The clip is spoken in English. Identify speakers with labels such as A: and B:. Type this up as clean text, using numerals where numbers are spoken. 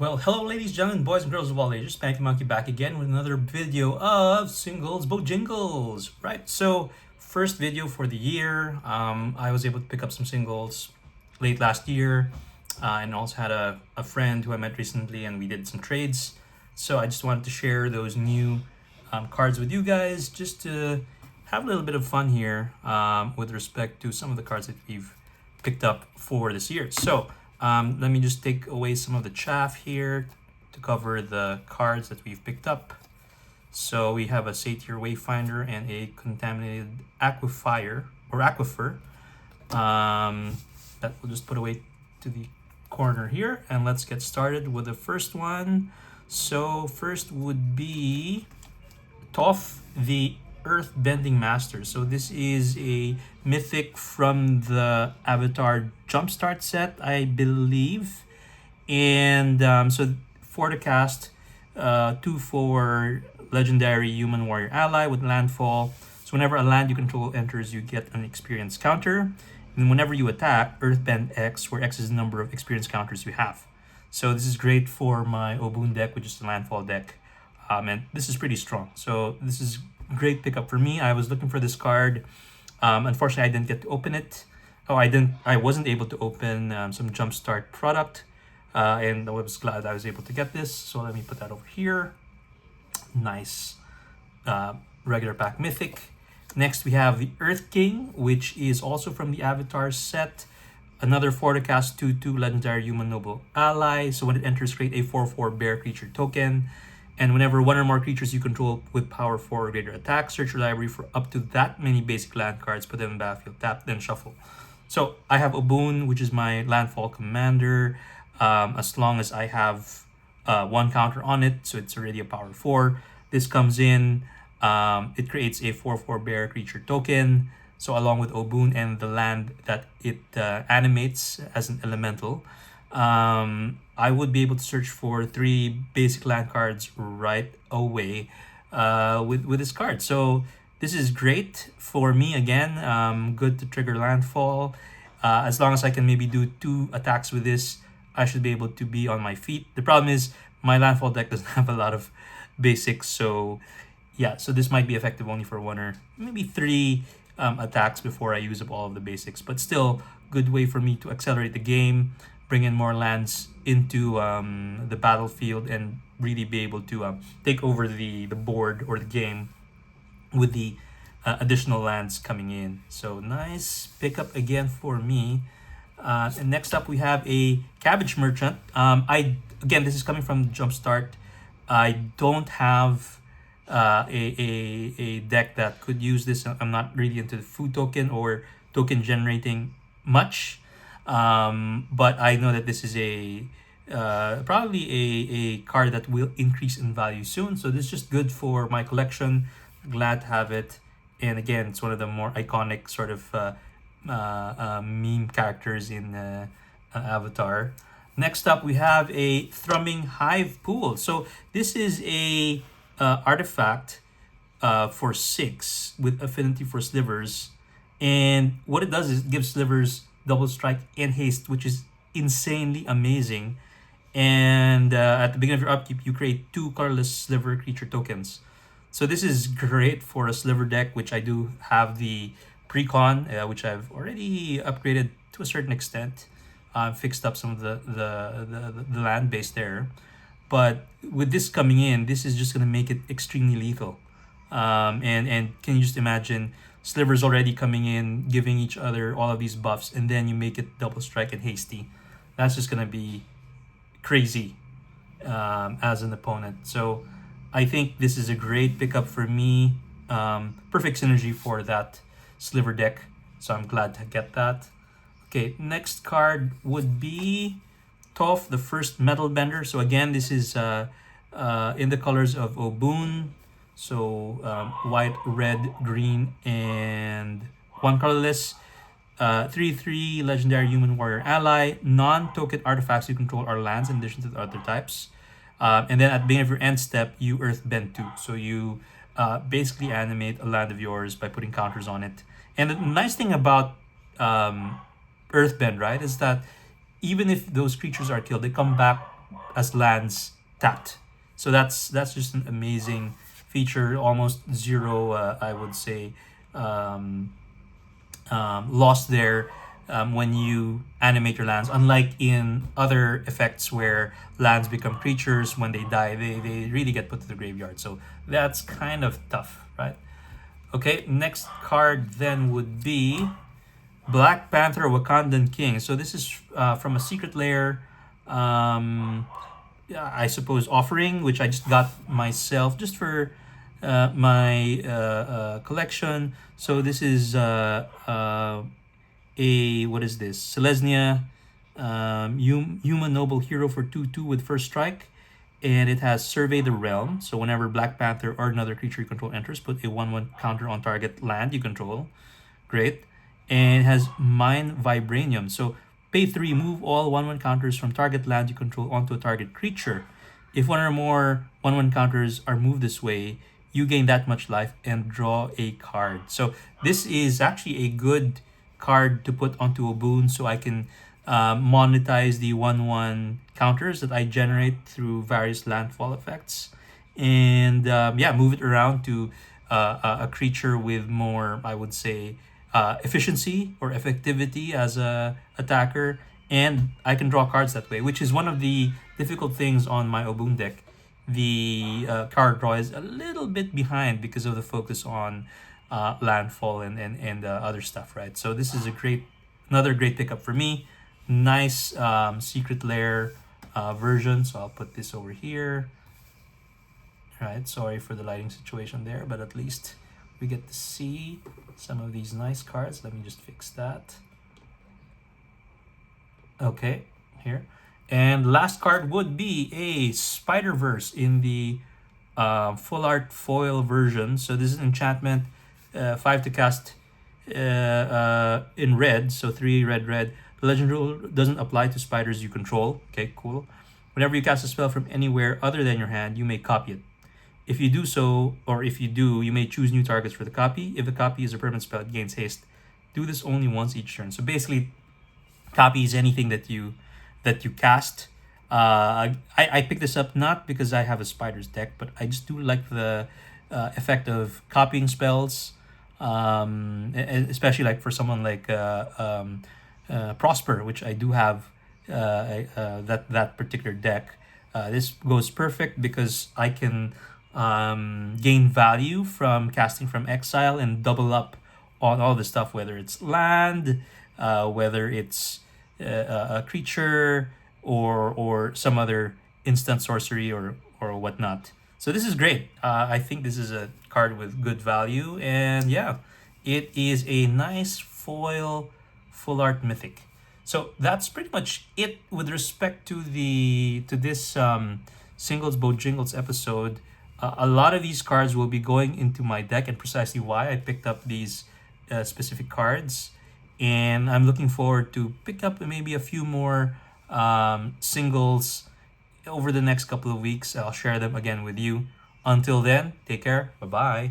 A: Well, hello ladies, gentlemen, boys and girls of all ages. Spanky Monkey back again with another video of Singles Bojingles. Right, so first video for the year. I was able to pick up some singles late last year and also had a friend who I met recently and we did some trades. So I just wanted to share those new cards with you guys just to have a little bit of fun here with respect to some of the cards that we've picked up for this year. So let me just take away some of the chaff here to cover the cards that we've picked up. So we have a Satyr Wayfinder and a Contaminated Aquifer. That we'll just put away to the corner here. And let's get started with the first one. So first would be Toph, the Earthbending Master. So this is a mythic from the Avatar Jumpstart set, I believe. And so for the cast, 2/4 legendary human warrior ally with Landfall. So whenever a land you control enters, you get an experience counter. And whenever you attack, Earthbend X, where X is the number of experience counters you have. So this is great for my Obun deck, which is the Landfall deck. And this is pretty strong. So this is great pickup for me. I was looking for this card. Unfortunately, I didn't get to open it. I wasn't able to open some Jumpstart product. And I was glad I was able to get this. So let me put that over here. Nice regular pack mythic. Next, we have the Earth King, which is also from the Avatar set. Another forecast 2/2 legendary human noble ally. So when it enters, create a 4/4 bear creature token. And whenever one or more creatures you control with power 4 or greater attack, search your library for up to that many basic land cards, put them in the battlefield, tap, then shuffle. So I have Obun, which is my landfall commander. As long as I have one counter on it, so it's already a power 4. This comes in, it creates a 4/4 bear creature token. So along with Obun and the land that it animates as an elemental, I would be able to search for 3 basic land cards right away with this card. So this is great for me again. Good to trigger landfall. As long as I can maybe do 2 attacks with this, I should be able to be on my feet. The problem is my landfall deck doesn't have a lot of basics. So yeah, so this might be effective only for 1 or maybe 3 attacks before I use up all of the basics. But still, good way for me to accelerate the game, bring in more lands into the battlefield, and really be able to take over the board or the game with the additional lands coming in. So nice pickup again for me. And next up we have a Cabbage Merchant. Again, this is coming from Jumpstart. I don't have a deck that could use this. I'm not really into the food token or token generating much. But I know that this is probably a card that will increase in value soon. So this is just good for my collection. Glad to have it. And again, it's one of the more iconic sort of meme characters in Avatar. Next up, we have a Thrumming Hive Pool. So this is a artifact for 6 with affinity for slivers. And what it does is it gives slivers double strike and haste, which is insanely amazing. And at the beginning of your upkeep, you create 2 colorless sliver creature tokens. So this is great for a sliver deck, which I do have the precon, which I've already upgraded to a certain extent. Fixed up some of the land base there. But with this coming in, this is just going to make it extremely lethal. And can you just imagine slivers already coming in, giving each other all of these buffs, and then you make it double strike and hasty. That's just going to be crazy as an opponent. So I think this is a great pickup for me. Perfect synergy for that sliver deck. So I'm glad to get that. Okay, next card would be Toph, the first Metal Bender. So again, this is in the colors of Obun. So white, red, green, and 1 colorless. 3/3 legendary human warrior ally. Non-token artifacts you control are lands in addition to the other types. And then at the beginning of your end step, you Earthbend 2. So you basically animate a land of yours by putting counters on it. And the nice thing about Earthbend, right, is that even if those creatures are killed, they come back as lands tapped. So that's just an amazing feature. Almost zero, I would say, um, loss there when you animate your lands. Unlike in other effects where lands become creatures, when they die, they really get put to the graveyard. So that's kind of tough, right? Okay, next card then would be Black Panther Wakandan King. So this is from a secret lair, I suppose, offering, which I just got myself just for my collection. So this is what is this? Selesnya, human noble hero for 2/2 with first strike. And it has Survey the Realm. So whenever Black Panther or another creature you control enters, put a 1/1 counter on target land you control. Great. And it has Mine Vibranium. So pay 3, move all 1/1 counters from target land you control onto a target creature. If one or more 1/1 counters are moved this way, you gain that much life and draw a card. So this is actually a good card to put onto a boon, so I can monetize the 1/1 counters that I generate through various landfall effects, and yeah, move it around to a creature with more, I would say, efficiency or effectivity as a attacker, and I can draw cards that way, which is one of the difficult things on my Obun deck. The card draw is a little bit behind because of the focus on landfall and other stuff, right? So this is another great pickup for me. Nice secret lair version. So I'll put this over here. Right, sorry for the lighting situation there, but at least we get to see some of these nice cards. Let me just fix that. Okay, here. And last card would be a Spider-Verse in the full art foil version. So this is enchantment, 5 to cast in red, so 3 red. The legend rule doesn't apply to spiders you control. Okay, cool. Whenever you cast a spell from anywhere other than your hand, you may copy it. If you do so, or if you do, you may choose new targets for the copy. If the copy is a permanent spell, it gains haste. Do this only once each turn. So basically, copy is anything that you cast. I picked this up not because I have a spiders deck, but I just do like the effect of copying spells, especially like for someone like Prosper, which I do have that particular deck. This goes perfect because I can gain value from casting from exile and double up on all the stuff, whether it's land, whether it's a creature, or some other instant sorcery or whatnot. So this is great. I think this is a card with good value, and yeah, it is a nice foil full art mythic. So that's pretty much it with respect to this singles Bojingles episode. A lot of these cards will be going into my deck, and precisely why I picked up these specific cards. And I'm looking forward to pick up maybe a few more singles over the next couple of weeks. I'll share them again with you. Until then, take care. Bye-bye.